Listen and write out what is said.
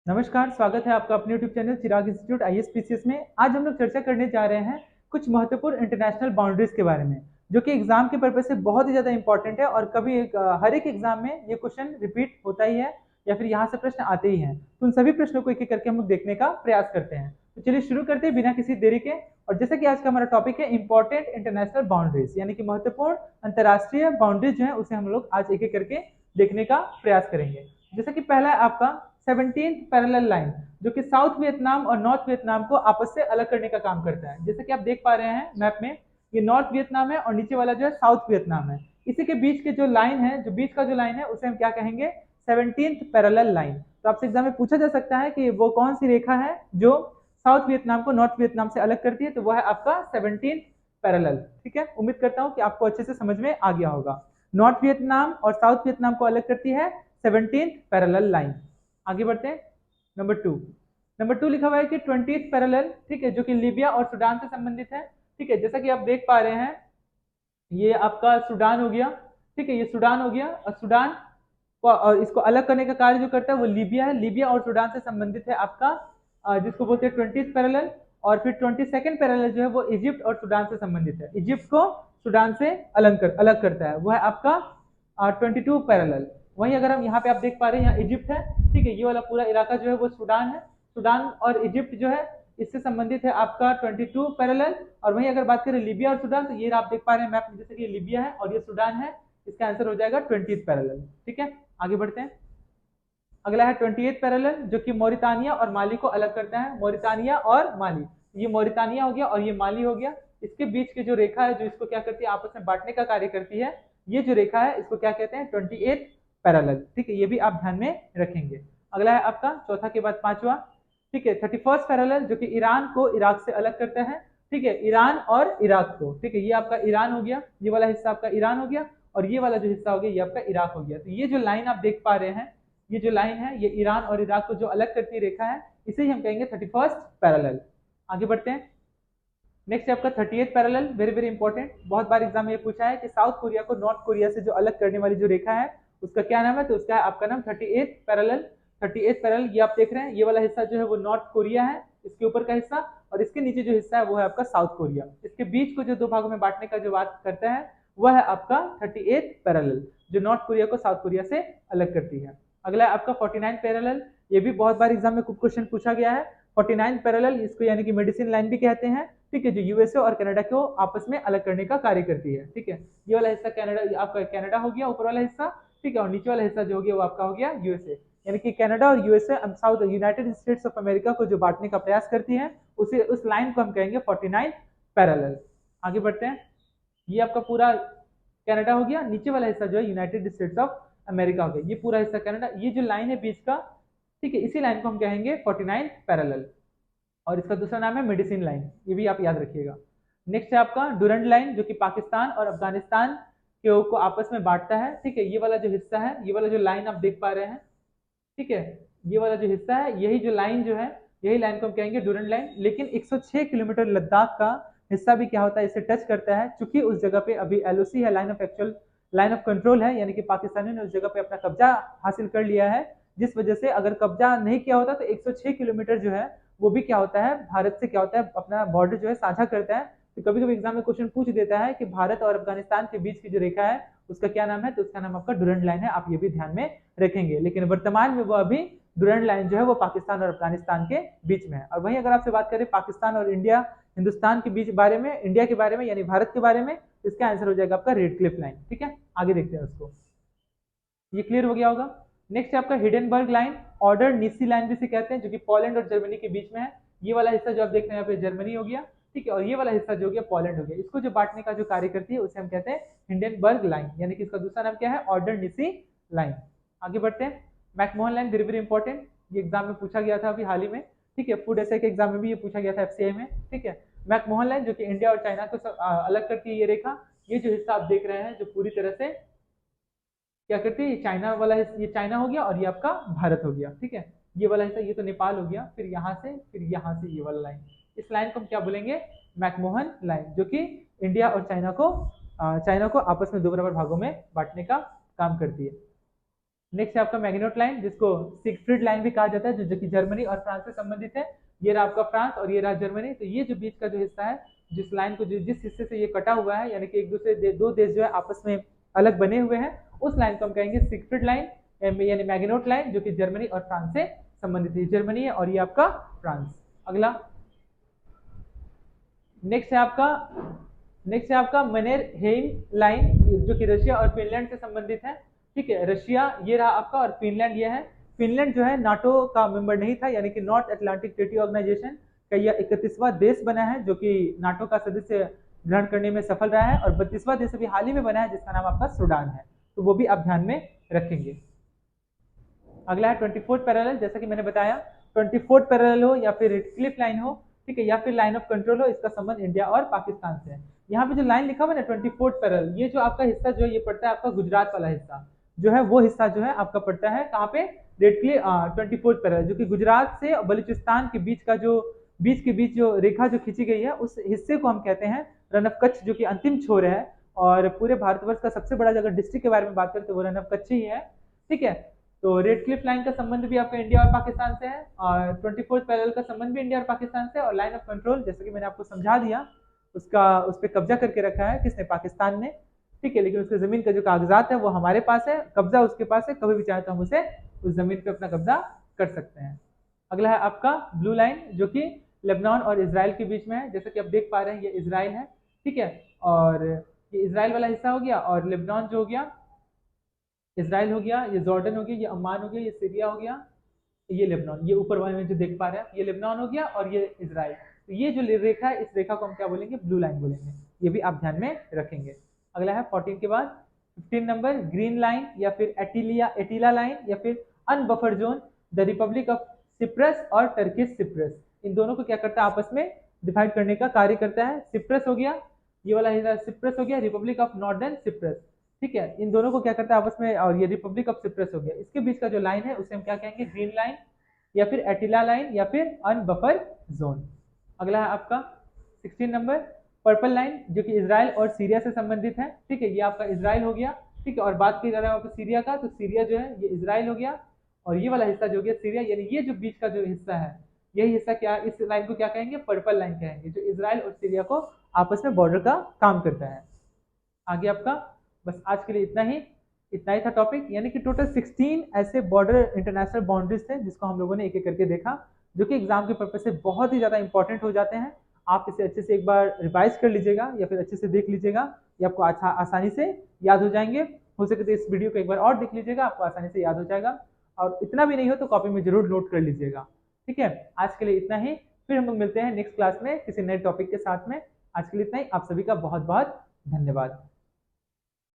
नमस्कार, स्वागत है आपका अपने यूट्यूब चैनल चिराग इंस्टीट्यूट आईएएस पीसीएस में। आज हम लोग चर्चा करने जा रहे हैं कुछ महत्वपूर्ण इंटरनेशनल बाउंड्रीज के बारे में, जो कि एग्जाम के पर्पज से बहुत ही ज़्यादा इंपॉर्टेंट है और कभी हर एक एग्जाम में ये क्वेश्चन रिपीट होता ही है या फिर यहाँ से प्रश्न आते ही हैं। तो उन सभी प्रश्नों को एक एक करके हम लोग देखने का प्रयास करते हैं। तो चलिए शुरू करते हैं बिना किसी देरी के। और जैसा कि आज का हमारा टॉपिक है इंपॉर्टेंट इंटरनेशनल बाउंड्रीज, यानी कि महत्वपूर्ण अंतर्राष्ट्रीय बाउंड्रीज जो है उसे हम लोग आज एक एक करके देखने का प्रयास करेंगे। जैसा कि पहला है आपका 17th पैरेलल लाइन, जो कि साउथ वियतनाम और नॉर्थ वियतनाम को आपस से अलग करने का काम करता है। जैसे कि आप देख पा रहे हैं मैप में, ये नॉर्थ वियतनाम है और नीचे वाला जो है साउथ वियतनाम है। इसी के बीच के जो लाइन है, जो बीच का जो लाइन है उसे हम क्या कहेंगे? 17th parallel line. तो आपसे एग्जाम में पूछा जा सकता है कि वो कौन सी रेखा है जो साउथ वियतनाम को नॉर्थ वियतनाम से अलग करती है, तो वह है आपका 17th पैरेलल। ठीक है, उम्मीद करता हूँ कि आपको अच्छे से समझ में आ गया होगा। नॉर्थ वियतनाम और साउथ वियतनाम को अलग करती है 17th पैरेलल लाइन। आगे बढ़ते हैं। नंबर टू लिखा हुआ है कि 20th पैरेलल, ठीक है, जो कि लीबिया और सूडान से संबंधित है। ठीक है, जैसा कि आप देख पा रहे हैं, ये आपका सूडान हो गया। ठीक है, ये सूडान हो गया और सूडान और इसको अलग करने का कार्य जो करता है वो लीबिया है। लीबिया और सूडान से संबंधित है आपका जिसको बोलते हैं 20th पैरेलल। और फिर 22nd पैरेलल जो है वो इजिप्ट और सूडान से संबंधित है। इजिप्ट को सूडान से अलग करता है, वो है आपका 22 पैरेलल। वहीं अगर हम यहाँ पे आप देख पा रहे हैं, यहाँ इजिप्ट है। ठीक है, ये वाला पूरा इलाका जो है वो सूडान है। सूडान और इजिप्ट जो है इससे संबंधित है आपका 22 पैरेलल। और वहीं अगर बात करें लीबिया और सूडान, तो ये आप देख पा रहे हैं मैप में, जैसे कि ये लीबिया है और ये सूडान है। इसका आंसर हो जाएगा 20th पैरेलल। ठीक है, आगे बढ़ते हैं। अगला है 28th पैरेलल, जो कि मौरितानिया और माली को अलग करता है। मौरितानिया और माली, ये मौरितानिया हो गया और ये माली हो गया। इसके बीच की जो रेखा है जो इसको क्या करती है, आपस में बांटने का कार्य करती है, ये जो रेखा है इसको क्या कहते हैं? 28th parallel. ठीक है, ये भी आप ध्यान में रखेंगे। अगला है आपका चौथा के बाद पांचवा। ठीक है, 31st पैरेलल, जो कि ईरान को इराक से अलग करता है। ठीक है, ईरान और इराक को। ठीक है, ये आपका ईरान हो गया, ये वाला हिस्सा आपका ईरान हो गया और ये वाला जो हिस्सा हो गया ये आपका इराक हो गया। तो ये जो लाइन आप देख पा रहे हैं, ये जो लाइन है ये ईरान और इराक को जो अलग करती रेखा है, इसे ही हम कहेंगे 31st पैरेलल। आगे बढ़ते हैं। नेक्स्ट है आपका 30th parallel, very very important. बहुत बार एग्जाम में ये पूछा है कि साउथ कोरिया को नॉर्थ कोरिया से जो अलग करने वाली जो रेखा है उसका क्या नाम है, तो उसका है आपका नाम 38th पैरेलल। 38th पैरेलल, ये आप देख रहे हैं, ये वाला हिस्सा जो है वो नॉर्थ कोरिया है, इसके ऊपर का हिस्सा, और इसके नीचे जो हिस्सा है वो है आपका साउथ कोरिया। इसके बीच को जो दो भागों में बांटने का जो बात करता है वह है आपका 38th पैरेलल, जो नॉर्थ कोरिया को साउथ कोरिया से अलग करती है। अगला है आपका 49th पैरेलल। ये भी बहुत बार एग्जाम में क्वेश्चन पूछा गया है। 49th पैरेलल, इसको यानी कि मेडिसिन लाइन भी कहते हैं। ठीक है, जो यूएसए और कनाडा को आपस में अलग करने का कार्य करती है। ठीक है, ये वाला हिस्सा कनाडा, आपका कनाडा हो गया ऊपर वाला हिस्सा। ठीक है, और नीचे वाला हिस्सा जो हो गया वो आपका हो गया यूएसए। यानी कि कनाडा और USA south United states of America को जो बांटने का प्रयास करती है, उसे उस लाइन को हम कहेंगे 49th पैरेलल। आगे बढ़ते हैं। ये आपका पूरा कनाडा हो गया, नीचे वाला हिस्सा जो है यूनाइटेड स्टेट्स ऑफ अमेरिका हो गया, ये पूरा हिस्सा कनाडा। ये जो लाइन है बीच का, ठीक है, इसी लाइन को हम कहेंगे 49th पैरेलल और इसका दूसरा नाम है मेडिसिन लाइन, ये भी आप याद रखिएगा। नेक्स्ट है आपका डुरंड लाइन, जो कि पाकिस्तान और अफगानिस्तान को आपस में बांटता है। ठीक है, ये वाला जो हिस्सा है, ये वाला जो लाइन आप देख पा रहे हैं, ठीक है, ये वाला जो हिस्सा है, यही जो लाइन जो है, यही लाइन को हम कहेंगे डुरंड लाइन। लेकिन 106 किलोमीटर लद्दाख का हिस्सा भी क्या होता है, इसे टच करता है। चूंकि उस जगह पे अभी एलओसी है, लाइन ऑफ कंट्रोल है, यानी कि पाकिस्तानियों ने उस जगह पे अपना कब्जा हासिल कर लिया है। जिस वजह से अगर कब्जा नहीं किया होता तो 106 किलोमीटर जो है वो भी क्या होता है, भारत से क्या होता है, अपना बॉर्डर जो है साझा करता है। तो कभी कभी एग्जाम में क्वेश्चन पूछ देता है कि भारत और अफगानिस्तान के बीच की जो रेखा है उसका क्या नाम है, तो उसका नाम आपका डुरंड लाइन है। आप ये भी ध्यान में रखेंगे। लेकिन वर्तमान में वो अभी डुरंड लाइन जो है वो पाकिस्तान और अफगानिस्तान के बीच में है। और वहीं अगर आपसे बात करें पाकिस्तान और इंडिया, हिंदुस्तान के बीच बारे में, इंडिया के बारे में यानी भारत के बारे में, इसका आंसर हो जाएगा आपका रेड क्लिफ लाइन। ठीक है, आगे देखते हैं उसको। ये क्लियर हो गया होगा। नेक्स्ट है आपका हिडेनबर्ग लाइन, ऑर्डर नीसी लाइन भी से कहते हैं, जो कि पोलैंड और जर्मनी के बीच में है। ये वाला हिस्सा जो आप देख रहे हैं यहाँ पे जर्मनी हो गया। ठीक है, और ये वाला हिस्सा जो हो गया पोलैंड हो गया। इसको जो बांटने का जो कार्य करती है उसे हम कहते हैं हिंडेनबर्ग लाइन, यानी कि इसका दूसरा नाम क्या है, ऑर्डर नीसी लाइन। आगे बढ़ते हैं। McMahon line, very very important, ये एग्जाम में पूछा गया था अभी हाल ही में। ठीक है, फूड एसआई के एग्जाम में भी ये पूछा गया था एफसीआई में। ठीक है, मैकमोहन लाइन जो कि इंडिया और चाइना को अलग करती है ये रेखा। ये जो हिस्सा आप देख रहे हैं जो पूरी तरह से क्या करती है, ये चाइना वाला हिस्सा, ये चाइना हो गया और ये आपका भारत हो गया। ठीक है, ये वाला हिस्सा, ये तो नेपाल हो गया, फिर यहाँ से ये वाला लाइन, इस लाइन को हम क्या बोलेंगे, मैकमोहन लाइन, जो कि इंडिया और चाइना को आपस में दो बराबर भागों में बांटने का काम करती है। नेक्स्ट है आपका मैग्नोट लाइन, जिसको सिगफ्रीड लाइन भी कहा जाता है, जो कि जर्मनी और फ्रांस से संबंधित है। ये रहा आपका फ्रांस और ये रहा जर्मनी। तो ये जो बीच का जो हिस्सा है, जिस लाइन को जिस हिस्से से ये कटा हुआ है, यानी कि एक दूसरे दो देश जो है आपस में अलग बने हुए हैं, उस लाइन को हम कहेंगे सिगफ्रीड लाइन यानी मैग्नोट लाइन, जो कि जर्मनी और फ्रांस से संबंधित है। जर्मनी है और ये आपका फ्रांस। अगला नेक्स्ट है आपका मनेरहेइम लाइन, जो कि रशिया और फिनलैंड से संबंधित है। ठीक है, रशिया ये रहा आपका और फिनलैंड ये है। फिनलैंड जो है नाटो का मेंबर नहीं था, यानी कि नॉर्थ अटलांटिक ट्रीटी ऑर्गेनाइजेशन का यह 31वां देश बना है, जो कि नाटो का सदस्य ग्रहण करने में सफल रहा है। और 32वां देश अभी हाल ही में बना है, जिसका नाम आपका सूडान है। तो वो भी आप ध्यान में रखेंगे। अगला है 24th पैरेलल। जैसा कि मैंने बताया, 24th पैरेलल हो या फिर रेडक्लिफ लाइन हो, ठीक है, या फिर लाइन ऑफ कंट्रोल हो, इसका संबंध इंडिया और पाकिस्तान से है। यहाँ पे जो लाइन लिखा हुआ है ना 24th पैरेलल, ये जो आपका हिस्सा जो है ये पड़ता है आपका गुजरात वाला हिस्सा, जो है वो हिस्सा जो है आपका पड़ता है कहाँ पे, रेडक्लिफ 24th पैरेलल, जो कि गुजरात से बलूचिस्तान के बीच का जो रेखा जो खींची गई है, उस हिस्से को हम कहते हैं रन ऑफ कच्छ, जो कि अंतिम छोर है। और पूरे भारतवर्ष का सबसे बड़ा अगर डिस्ट्रिक्ट के बारे में बात करें तो वो रन ऑफ कच्छ ही है। ठीक है, तो रेडक्लिफ लाइन का संबंध भी आपका इंडिया और पाकिस्तान से है, और 24th पैरेलल का संबंध भी इंडिया और पाकिस्तान से। और लाइन ऑफ कंट्रोल, जैसे कि मैंने आपको समझा दिया, उस पर कब्जा करके रखा है किसने, पाकिस्तान ने। ठीक है, लेकिन उसके जमीन का जो कागजात है वो हमारे पास है, कब्जा उसके पास है, कभी भी चाहे तो हम उसे उस जमीन पे अपना कब्जा कर सकते हैं। अगला है आपका ब्लू लाइन, जो कि लेबनान और इसराइल के बीच में है। जैसे कि आप देख पा रहे हैं ये इसराइल है, ठीक है, और ये इसराइल वाला हिस्सा हो गया, और लेबनान जो हो गया, इसराइल हो गया, ये जॉर्डन हो गया, ये अम्मान हो गया, ये सीरिया हो गया, ये लेबनान, ये ऊपर वाले में जो देख पा रहे हैं ये लेबनान हो गया, और ये इसराइल। तो ये जो रेखा है, इस रेखा को हम क्या बोलेंगे, ब्लू लाइन बोलेंगे। ये भी आप ध्यान में रखेंगे। अगला है 14 के बाद 15 नंबर, ग्रीन लाइन या फिर एटिला लाइन या फिर UN buffer zone, the Republic of Cyprus और टर्किश सिप्रस। इन दोनों को क्या करता है, आपस में डिवाइड करने का कार्य करता है। सिप्रस हो गया, ये वाला हिस्सा सिप्रस हो गया, रिपब्लिक ऑफ नॉर्दर्न सिप्रस। ठीक है, इन दोनों को क्या करता है आपस में, और ये रिपब्लिक ऑफ सिप्रस हो गया। इसके बीच का जो लाइन है उसे हम क्या कहेंगे, ग्रीन लाइन या फिर एटिला लाइन या फिर अनबफर जोन। अगला है आपका 16 नंबर, पर्पल लाइन, जो कि इजराइल और सीरिया से संबंधित है। ठीक है, ये आपका इजराइल हो गया। ठीक है, और बात की जा रहा है आपको सीरिया का, तो सीरिया जो है ये इजराइल हो गया, और ये वाला हिस्सा जो हो गया सीरिया, यानी ये जो बीच का जो हिस्सा है, यही हिस्सा क्या, इस लाइन को क्या कहेंगे, पर्पल लाइन कहेंगे, जो इजराइल और सीरिया को आपस में बॉर्डर का काम करता है। आगे आपका बस आज के लिए इतना ही था टॉपिक, यानी कि टोटल 16 ऐसे बॉर्डर इंटरनेशनल बाउंड्रीज थे, जिसको हम लोगों ने एक एक करके देखा, जो कि एग्जाम के पर्पज से बहुत ही ज़्यादा इंपॉर्टेंट हो जाते हैं। आप इसे अच्छे से एक बार रिवाइज कर लीजिएगा या फिर अच्छे से देख लीजिएगा, ये आपको आसानी से याद हो जाएंगे। हो सके तो इस वीडियो को एक बार और देख लीजिएगा, आपको आसानी से याद हो जाएगा। और इतना भी नहीं हो तो कॉपी में जरूर नोट कर लीजिएगा। ठीक है, आज के लिए इतना ही, फिर हम लोग मिलते हैं नेक्स्ट क्लास में किसी नए टॉपिक के साथ में। आज के लिए इतना ही, आप सभी का बहुत बहुत धन्यवाद।